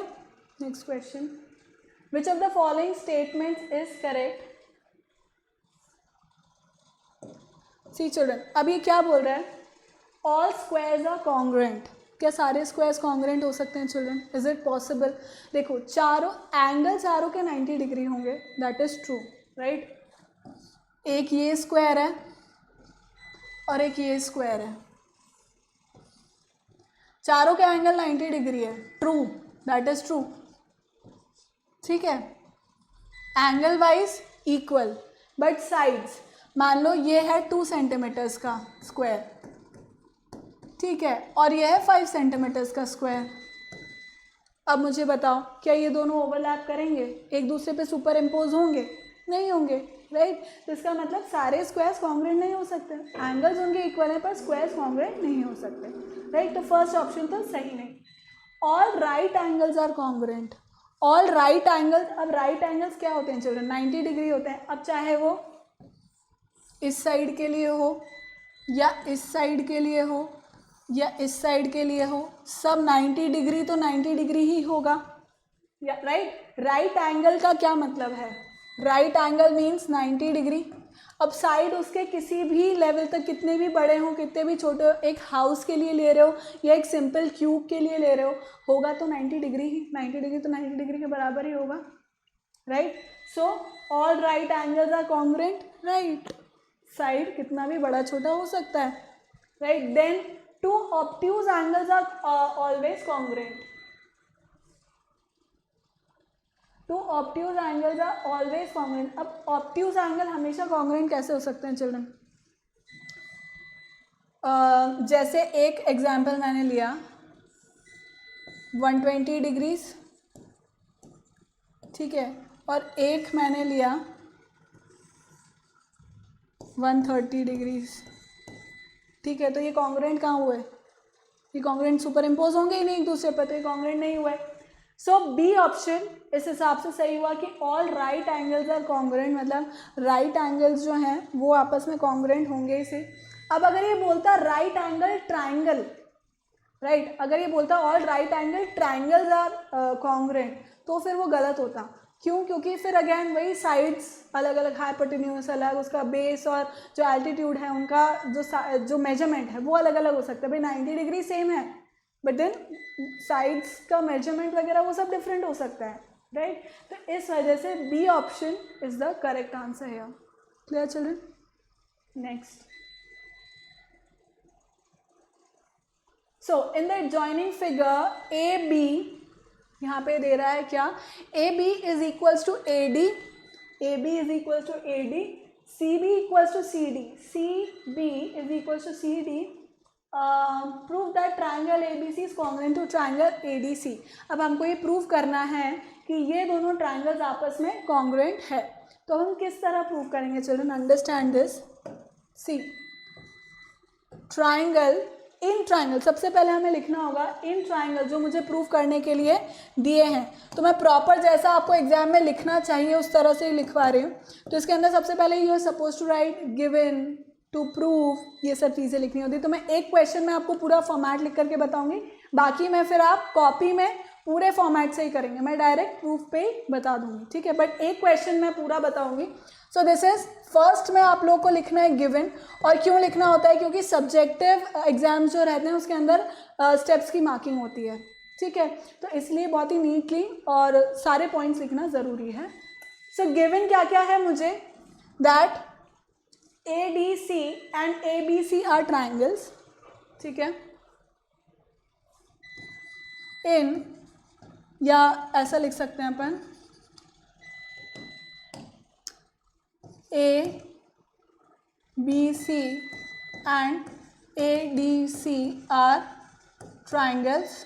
Next question, which of the following statements is correct? See children, अब ये क्या बोल रहा है? All squares are congruent. क्या सारे स्क्वायर्स कॉन्ग्रुएंट हो सकते हैं चिल्ड्रन? Is it possible? देखो चारों एंगल चारों के 90 डिग्री होंगे, दैट इज ट्रू, राइट। एक ये स्क्वायर है और एक ये स्क्वायर है, चारों के एंगल 90 डिग्री है, ट्रू, दैट इज ट्रू, ठीक है। Angle wise equal, but sides, मान लो ये है 2 सेंटीमीटर्स का स्क्वायर, ठीक है, और ये है 5 सेंटीमीटर्स का स्क्वायर। अब मुझे बताओ क्या ये दोनों ओवरलैप करेंगे, एक दूसरे पे सुपर इम्पोज होंगे? नहीं होंगे, राइट। तो इसका मतलब सारे स्क्वायर्स कॉन्ग्रुएंट नहीं हो सकते, एंगल्स उनके इक्वल है पर स्क्वायर्स कॉन्ग्रुएंट नहीं हो सकते, राइट। तो फर्स्ट ऑप्शन तो सही नहीं। All right angles are congruent, all right angles, अब राइट एंगल्स क्या होते हैं चिल्ड्रन? 90 डिग्री होते हैं। अब चाहे वो इस साइड के लिए हो या इस साइड के लिए हो या इस साइड के लिए हो, सब 90 डिग्री तो 90 डिग्री ही होगा, राइट। राइट एंगल का क्या मतलब है? Right angle means 90 degree. अब साइड उसके किसी भी लेवल तक, कितने भी बड़े हों कितने भी छोटे हो, एक हाउस के लिए ले रहे हो या एक सिंपल क्यूब के लिए ले रहे हो, होगा तो 90 डिग्री ही, 90 डिग्री तो 90 डिग्री के बराबर ही होगा, right. So all right angles are congruent, right. Side कितना भी बड़ा छोटा हो सकता है, right. Then two obtuse angles are always congruent, two obtuse angles are always congruent. अब ऑब्ट्यूज एंगल हमेशा कॉन्ग्रुएंट कैसे हो सकते हैं चिल्ड्रन? जैसे एक एग्जाम्पल मैंने लिया 120 डिग्रीज, ठीक है, और एक मैंने लिया 130 डिग्रीज, ठीक है। तो ये कॉन्ग्रुएंट कहाँ हुए? ये कॉन्ग्रुएंट सुपर इम्पोज होंगे ही नहीं एक दूसरे पर, तो ये कॉन्ग्रुएंट नहीं हुए। सो बी ऑप्शन इस हिसाब से सही हुआ कि all right angles are congruent, मतलब राइट एंगल्स जो हैं वो आपस में कॉन्ग्रुएंट होंगे इसे। अब अगर ये बोलता राइट एंगल ट्राइंगल, राइट, अगर ये बोलता all right angle triangles are congruent, तो फिर वो गलत होता। क्यों? क्योंकि फिर अगेन वही साइड्स अलग अलग, हाइपोटेन्यूज अलग, उसका बेस और जो एल्टीट्यूड है उनका जो मेजरमेंट है वो अलग अलग हो सकता है। भाई 90 डिग्री सेम है बट देन साइड्स का मेजरमेंट वगैरह वो सब डिफरेंट हो सकता है, राइट। तो इस वजह से B option is the correct answer है। Clear children? Next, so in the adjoining figure A B, यहाँ पे दे रहा है क्या? A B is equals to A D, A B is equals to A D, C B equals to C D, C B is equals to C D, prove that triangle A B C is congruent to triangle A D C. अब हमको ये prove करना है कि ये दोनों triangles आपस में कॉन्ग्रुएंट है। तो हम किस तरह प्रूव करेंगे children? Understand this. See triangle, in triangle, सबसे पहले हमें लिखना होगा इन ट्राइंगल जो मुझे प्रूव करने के लिए दिए हैं। तो मैं प्रॉपर जैसा आपको एग्जाम में लिखना चाहिए उस तरह से ही लिखवा रही हूँ। तो इसके अंदर सबसे पहले you are suppose to write given, to prove, ये सब चीज़ें लिखनी होती है। तो मैं एक क्वेश्चन में आपको पूरा फॉर्मेट लिख करके बताऊंगी, बाकी मैं फिर आप कॉपी में पूरे फॉर्मेट से ही करेंगे, मैं डायरेक्ट प्रूफ पे ही बता दूंगी, ठीक है। बट एक क्वेश्चन मैं पूरा बताऊंगी। सो दिस इज फर्स्ट में आप लोग को लिखना है गिवन। और क्यों लिखना होता है? क्योंकि सब्जेक्टिव एग्जाम्स जो रहते हैं उसके अंदर स्टेप्स की मार्किंग होती है, ठीक है, तो इसलिए बहुत ही नीटली और सारे पॉइंट्स लिखना ज़रूरी है। सो गिवन क्या क्या है मुझे, that ADC and ABC are triangles, ठीक है, इन, या ऐसा लिख सकते हैं अपन, ABC and ADC are triangles,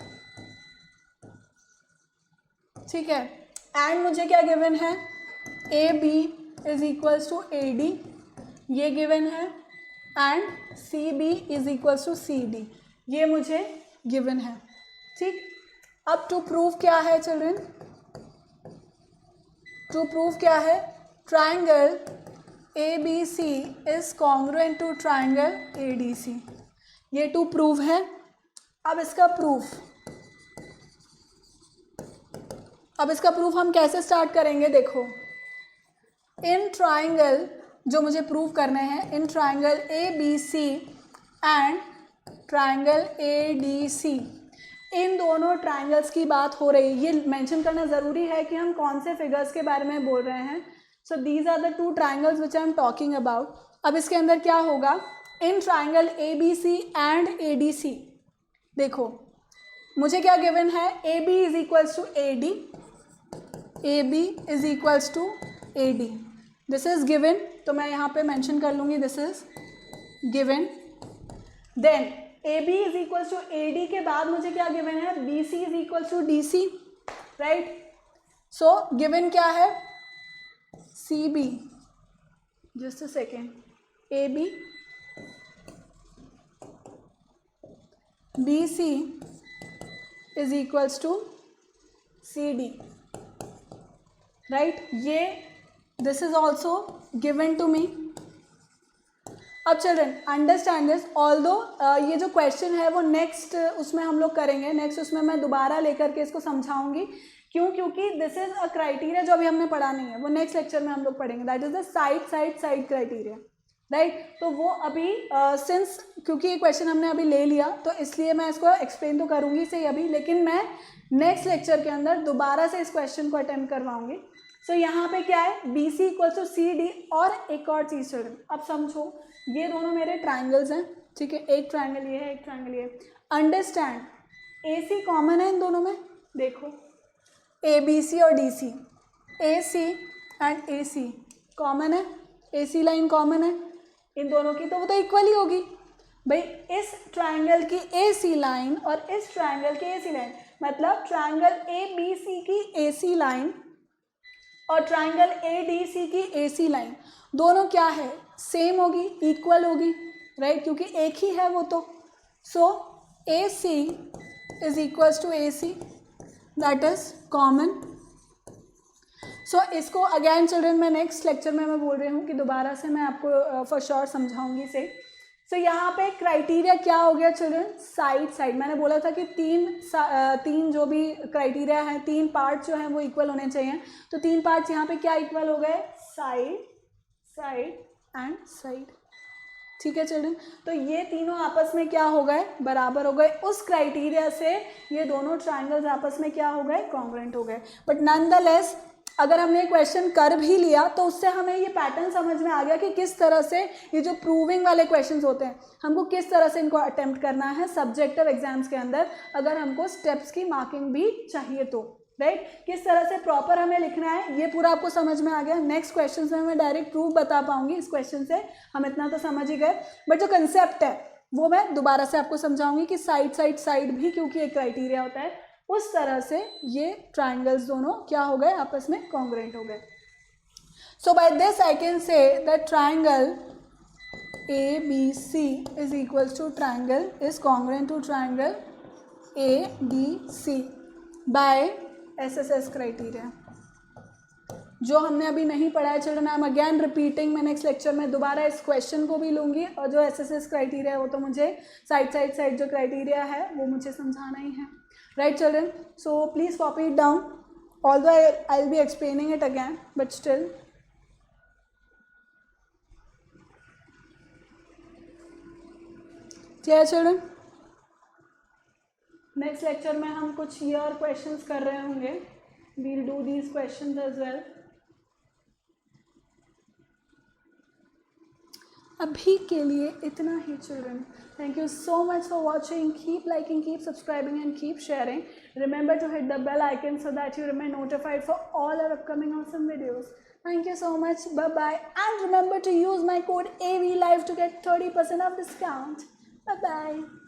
ठीक है, एंड मुझे क्या गिवन है, AB is equals to AD, ये गिवन है, and CB is equals to CD, ये मुझे गिवन है, ठीक। अब टू प्रूव क्या है चिल्ड्रन, टू प्रूव क्या है, triangle ABC is congruent to triangle ADC, ये टू प्रूव है। अब इसका प्रूफ, अब इसका प्रूफ हम कैसे स्टार्ट करेंगे, देखो, इन ट्राइंगल जो मुझे प्रूव करने हैं, इन triangle ABC and triangle ADC, इन दोनों ट्राइंगल्स की बात हो रही है। ये मेंशन करना ज़रूरी है कि हम कौन से फिगर्स के बारे में बोल रहे हैं। So these are the two triangles which I am talking about. अब इसके अंदर क्या होगा, in triangle ABC and ADC, देखो मुझे क्या गिवन है, AB is equals to AD, AB is equals to AD, this is given, तो मैं यहाँ पे मेंशन कर लूँगी this is given. Then AB is equals to AD के बाद मुझे क्या गिवन है, BC is equals to DC, right. So given क्या है, CB, just a second, AB, BC is equals to CD, right, ये this is also given to me. अब children understand this, although ये जो क्वेश्चन है वो next उसमें हम लोग करेंगे, नेक्स्ट उसमें मैं दोबारा लेकर के इसको समझाऊंगी, क्यों, क्योंकि दिस इज अ क्राइटेरिया जो अभी हमने पढ़ा नहीं है, वो नेक्स्ट लेक्चर में हम लोग पढ़ेंगे, that is the side criteria, right. तो वो अभी सिंस क्योंकि ये क्वेश्चन हमने अभी ले लिया तो इसलिए मैं इसको एक्सप्लेन तो करूँगी सही अभी, लेकिन मैं नेक्स्ट लेक्चर के अंदर दोबारा से इस क्वेश्चन को अटेम्प्ट करवाऊंगी। सो यहाँ पे क्या है, BC इक्वल्स टू CD, और एक और चीज़ चिल्ड्रन, अब समझो ये दोनों मेरे ट्राइंगल्स हैं, ठीक है, एक ट्राइंगल ये है, एक ट्राइंगल ये है, अंडरस्टैंड AC कॉमन है इन दोनों में, देखो ABC और DC, AC and AC common है, AC लाइन कॉमन है इन दोनों की, तो वो तो इक्वल ही होगी भाई। इस ट्राइंगल की AC लाइन और इस ट्राइंगल की AC लाइन, मतलब ट्राइंगल ABC की AC लाइन और ट्राइंगल ADC की AC लाइन दोनों क्या है, सेम होगी, इक्वल होगी, राइट, क्योंकि एक ही है वो तो। So AC is equals to AC, that is common. So इसको अगेन चिल्ड्रन मैं नेक्स्ट लेक्चर में मैं बोल रही हूँ कि दोबारा से मैं आपको फॉर श्योर समझाऊंगी से। सो यहाँ पे क्राइटेरिया क्या हो गया चिल्ड्रन, साइड, मैंने बोला था कि तीन जो भी क्राइटेरिया है, तीन पार्ट जो हैं वो इक्वल होने चाहिए, तो तीन पार्ट्स यहाँ पे क्या इक्वल हो गए, साइड एंड साइड, ठीक है चिल्ड्रन। तो ये तीनों आपस में क्या हो गए, बराबर हो गए, उस क्राइटेरिया से ये दोनों ट्राइंगल्स आपस में क्या हो गए, कॉन्ग्रुएंट हो गए। बट नॉनदलेस अगर हमने क्वेश्चन कर भी लिया तो उससे हमें ये पैटर्न समझ में आ गया कि किस तरह से ये जो प्रूविंग वाले क्वेश्चंस होते हैं हमको किस तरह से इनको अटेम्प्ट करना है सब्जेक्टिव एग्जाम्स के अंदर, अगर हमको स्टेप्स की मार्किंग भी चाहिए तो, राइट, किस तरह से प्रॉपर हमें लिखना है ये पूरा आपको समझ में आ गया। नेक्स्ट क्वेश्चन में मैं डायरेक्ट प्रूफ बता पाऊंगी, इस क्वेश्चन से हम इतना तो समझ ही गए, बट जो कंसेप्ट है वो मैं दोबारा से आपको समझाऊंगी कि साइड भी क्योंकि एक क्राइटेरिया होता है, उस तरह से ये ट्राइंगल्स दोनों क्या हो गए, आपस में कॉन्ग्रुएंट हो गए। So by this I can say that triangle ABC is equals to triangle is congruent to triangle ABC by SSS criteria। जो हमने अभी नहीं पढ़ा है children, I am again repeating, मैं नेक्स्ट लेक्चर में दोबारा इस क्वेश्चन को भी लूँगी, और जो SSS क्राइटेरिया है वो तो मुझे साइड जो क्राइटेरिया है वो मुझे समझाना ही है, right children. So please copy it down, although I will be explaining it again, but still क्या है चिल्ड्रन। नेक्स्ट लेक्चर में हम कुछ ईयर क्वेश्चंस कर रहे होंगे. We'll do these questions as well. अभी के लिए इतना ही children. Thank you so much for watching. Keep liking, keep subscribing and keep sharing. Remember to hit the bell icon so that you remain notified for all our upcoming awesome videos. Thank you so much. Bye bye. And remember to use my code AVLIVE to get 30% off discount. Bye bye.